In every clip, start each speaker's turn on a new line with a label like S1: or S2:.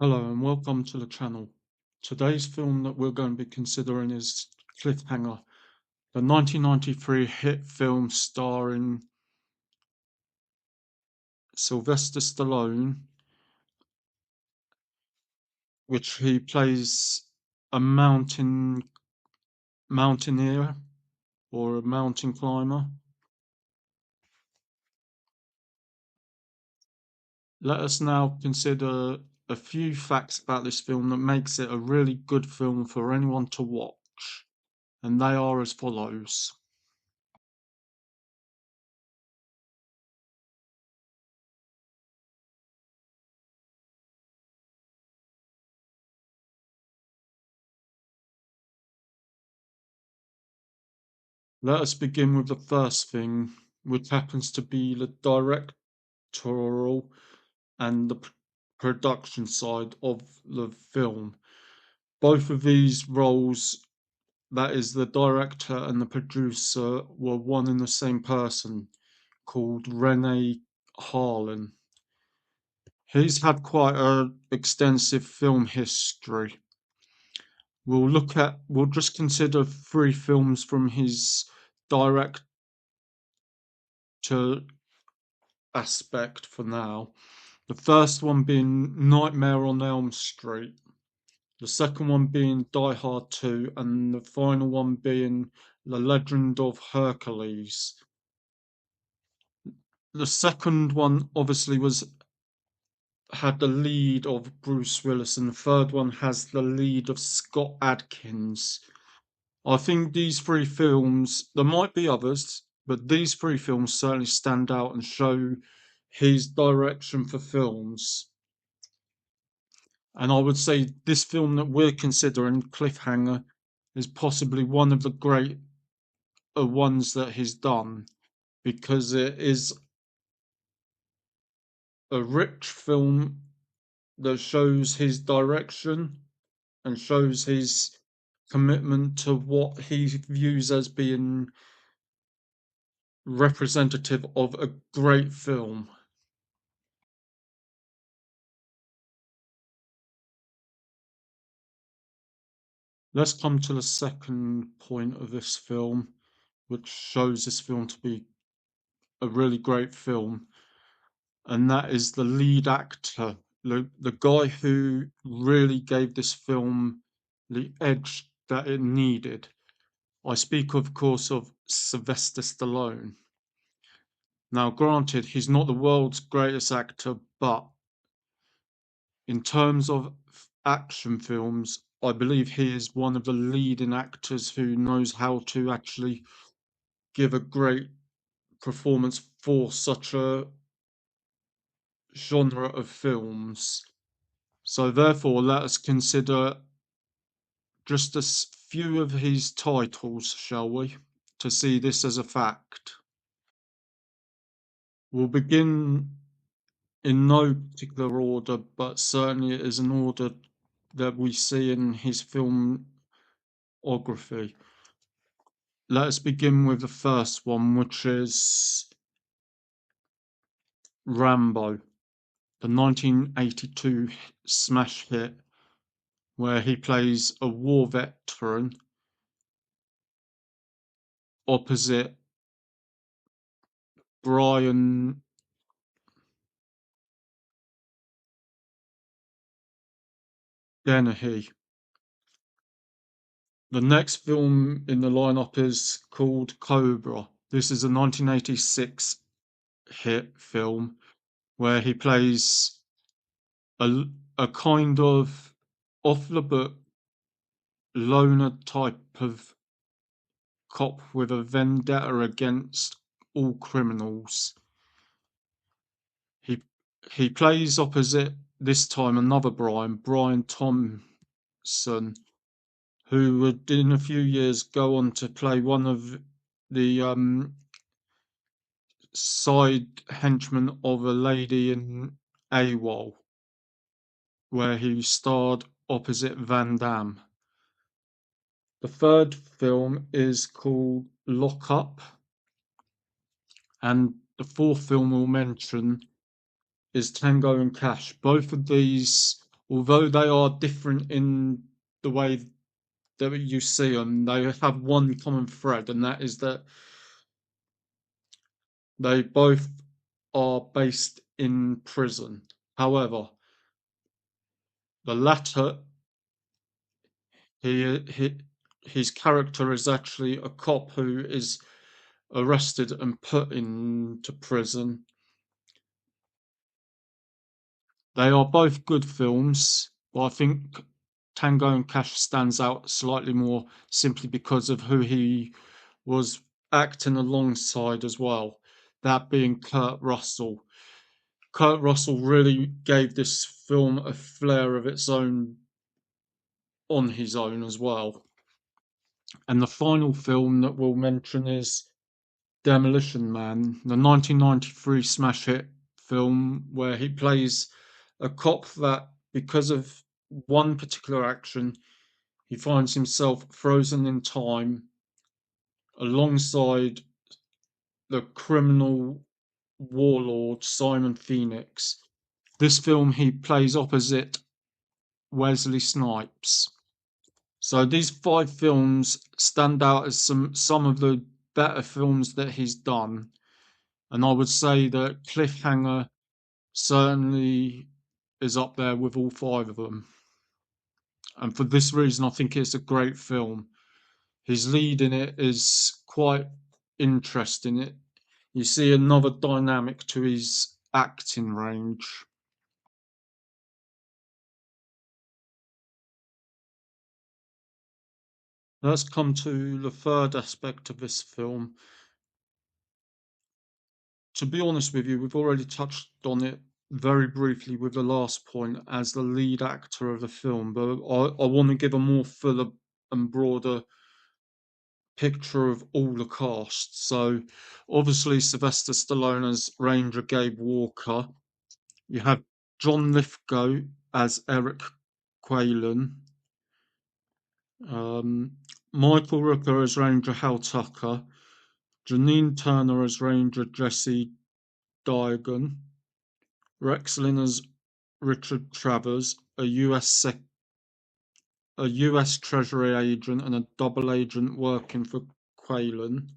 S1: Hello and welcome to the channel. Today's film that we're going to be considering is Cliffhanger, the 1993 hit film starring Sylvester Stallone, which he plays a mountaineer or a mountain climber. Let us now consider a few facts about this film that makes it a really good film for anyone to watch, and they are as follows. Let us begin with the first thing, which happens to be the directorial and the production side of the film. Both of these roles, that is, the director and the producer, were one and the same person called Renee Harlin. He's had quite an extensive film history. We'll just consider three films from his director aspect for now. The first one being Nightmare on Elm Street, the second one being Die Hard 2, and the final one being The Legend of Hercules. The second one obviously was had the lead of Bruce Willis, and the third one has the lead of Scott Adkins. I think these three films, there might be others, but these three films certainly stand out and show his direction for films. And I would say this film that we're considering, Cliffhanger, is possibly one of the great ones that he's done because it is a rich film that shows his direction and shows his commitment to what he views as being representative of a great film. Let's come to the second point of this film, which shows this film to be a really great film, and that is the lead actor, the guy who really gave this film the edge that it needed. I speak, of course, of Sylvester Stallone. Now, granted, he's not the world's greatest actor, but in terms of action films, I believe he is one of the leading actors who knows how to actually give a great performance for such a genre of films. So therefore, let us consider just a few of his titles, shall we, to see this as a fact. We'll begin in no particular order, but certainly it is an order that we see in his filmography. Let us begin with the first one, which is Rambo, the 1982 smash hit, where he plays a war veteran opposite Brian Dennehy. The next film in the lineup is called Cobra. This is a 1986 hit film where he plays a, a kind of off the book loner type of cop with a vendetta against all criminals. He he plays opposite this time another Brian Thompson, who would in a few years go on to play one of the side henchmen of a lady in AWOL, where he starred opposite Van Damme. The third film is called Lock Up, and the fourth film we'll mention is Tango and Cash. Both of these although they are different in the way that you see them, they have one common thread, and that is that they both are based in prison. However, the latter, he his character is actually a cop who is arrested and put into prison. They are both good films, but I think Tango and Cash stands out slightly more simply because of who he was acting alongside as well, that being Kurt Russell. Kurt Russell really gave this film a flair of its own on his own as well. And the final film that we'll mention is Demolition Man, the 1993 smash hit film where he plays a cop that, because of one particular action, he finds himself frozen in time alongside the criminal warlord Simon Phoenix. This film he plays opposite Wesley Snipes. So these five films stand out as some of the better films that he's done, and I would say that Cliffhanger certainly is up there with all five of them. And for this reason, I think it's a great film. His lead in it is quite interesting. You see another dynamic to his acting range. Let's come to the third aspect of this film. To be honest with you, we've already touched on it very briefly with the last point as the lead actor of the film, but I want to give a more fuller and broader picture of all the cast. So, obviously, Sylvester Stallone as Ranger Gabe Walker. You have John Lithgow as Eric Quaylen. Michael Rooker as Ranger Hal Tucker. Janine Turner as Ranger Jesse Diagon. Rex Linn as Richard Travers, a US Treasury agent and a double agent working for Quaylen.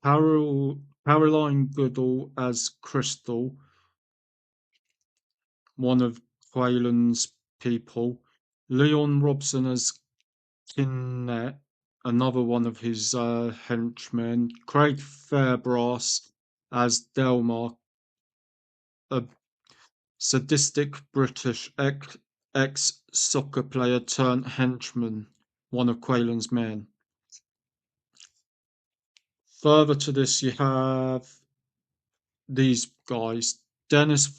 S1: Caroline Goodall as Crystal, one of Quaylen's people. Leon Robson as Kinnett, another one of his henchmen. Craig Fairbrass as Delmar, a sadistic British ex soccer player turned henchman, one of Quaylen's men. Further to this, you have these guys: Dennis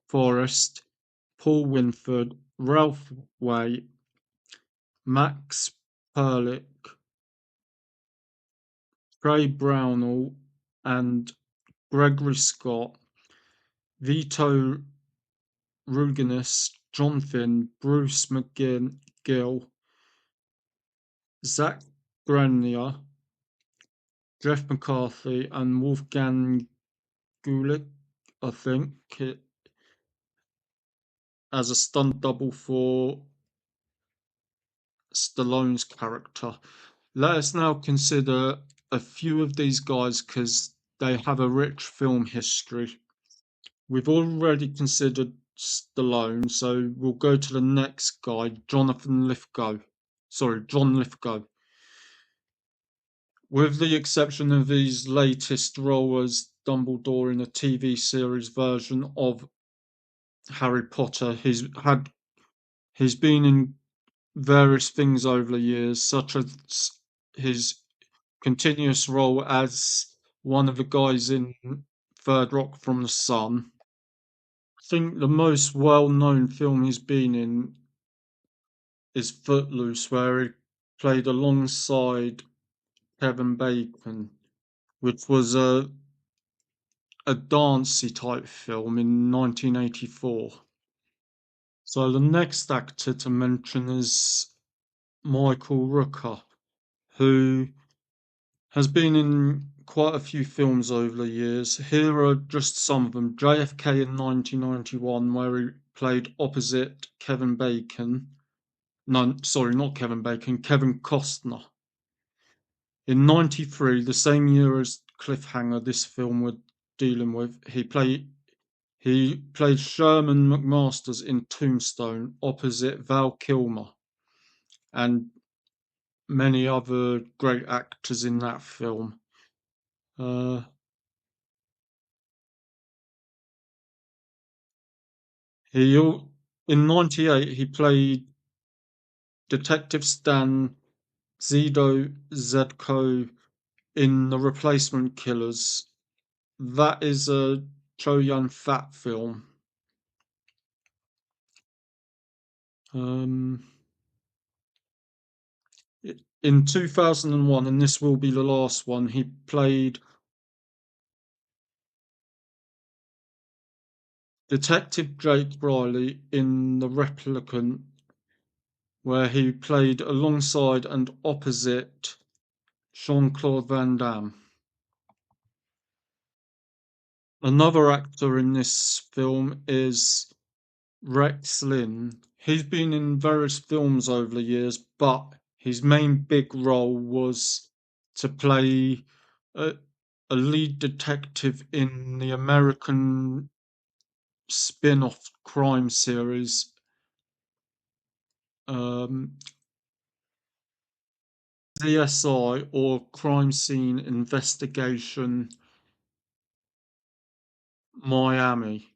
S1: Forrest, Paul Winford, Ralph Way, Max Perlich, Trey Brownell, and Gregory Scott, Vito Ruginis, John Finn, Bruce McGill, Zach Grenier, Jeff McCarthy, and Wolfgang Gulick, I think, as a stunt double for Stallone's character. Let us now consider a few of these guys because they have a rich film history. We've already considered Stallone, so we'll go to the next guy, Jonathan Lithgow. Sorry, John Lithgow. With the exception of his latest role as Dumbledore in a TV series version of Harry Potter, he's been in various things over the years, such as his continuous role as one of the guys in Third Rock from the Sun. I think the most well-known film he's been in is Footloose, where he played alongside Kevin Bacon, which was a dancey type film in 1984. So the next actor to mention is Michael Rooker, who has been in quite a few films over the years. Here are just some of them. JFK in 1991, where he played opposite Kevin Bacon. No, sorry, not Kevin Bacon, Kevin Costner. In '93, the same year as Cliffhanger, this film we're dealing with, he played Sherman McMasters in Tombstone opposite Val Kilmer and many other great actors in that film. Uh, he in '98 he played Detective Stan Zito Zedko in The Replacement Killers. That is a Chow Yun-fat film. Um, in 2001, and this will be the last one, he played Detective Jake Riley in The Replicant, where he played alongside and opposite Jean-Claude Van Damme. Another actor in this film is Rex Linn. He's been in various films over the years, but his main big role was to play a, a lead detective in the American spin-off crime series um, CSI, or Crime Scene Investigation Miami,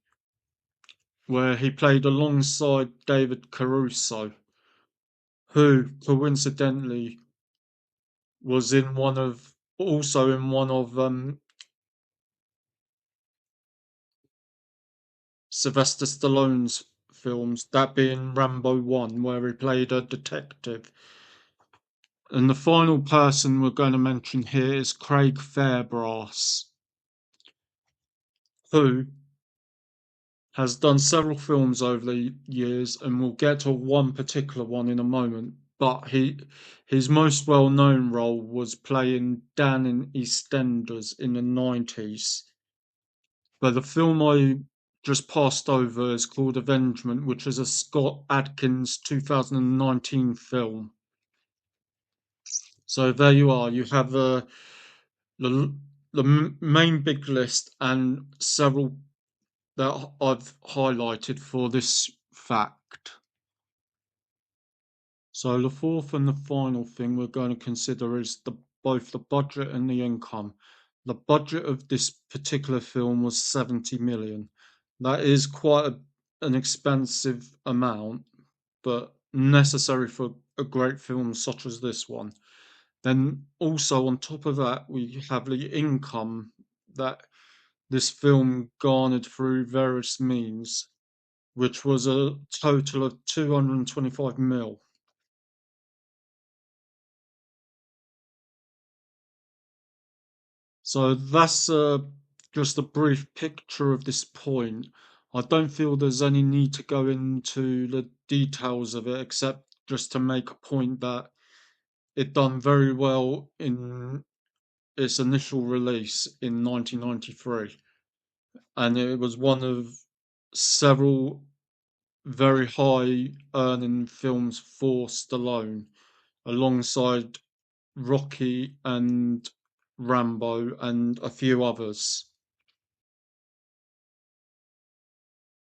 S1: where he played alongside David Caruso, who coincidentally was in one of Sylvester Stallone's films, that being Rambo 1, where he played a detective. And the final person we're going to mention here is Craig Fairbrass, who has done several films over the years, and we'll get to one particular one in a moment. But his most well known role was playing Dan in EastEnders in the 90s. But the film I just passed over is called Avengement, which is a Scott Adkins 2019 film. So there you are. You have the main big list and several that I've highlighted for this fact. So the fourth and the final thing we're going to consider is both the budget and the income. The budget of this particular film was 70 million. That is quite an expensive amount, but necessary for a great film such as this one. Then also on top of that, we have the income that this film garnered through various means, which was a total of 225 mil. So that's just a brief picture of this point. I don't feel there's any need to go into the details of it, except just to make a point that it done very well in its initial release in 1993, and it was one of several very high earning films for Stallone, alongside Rocky and Rambo and a few others.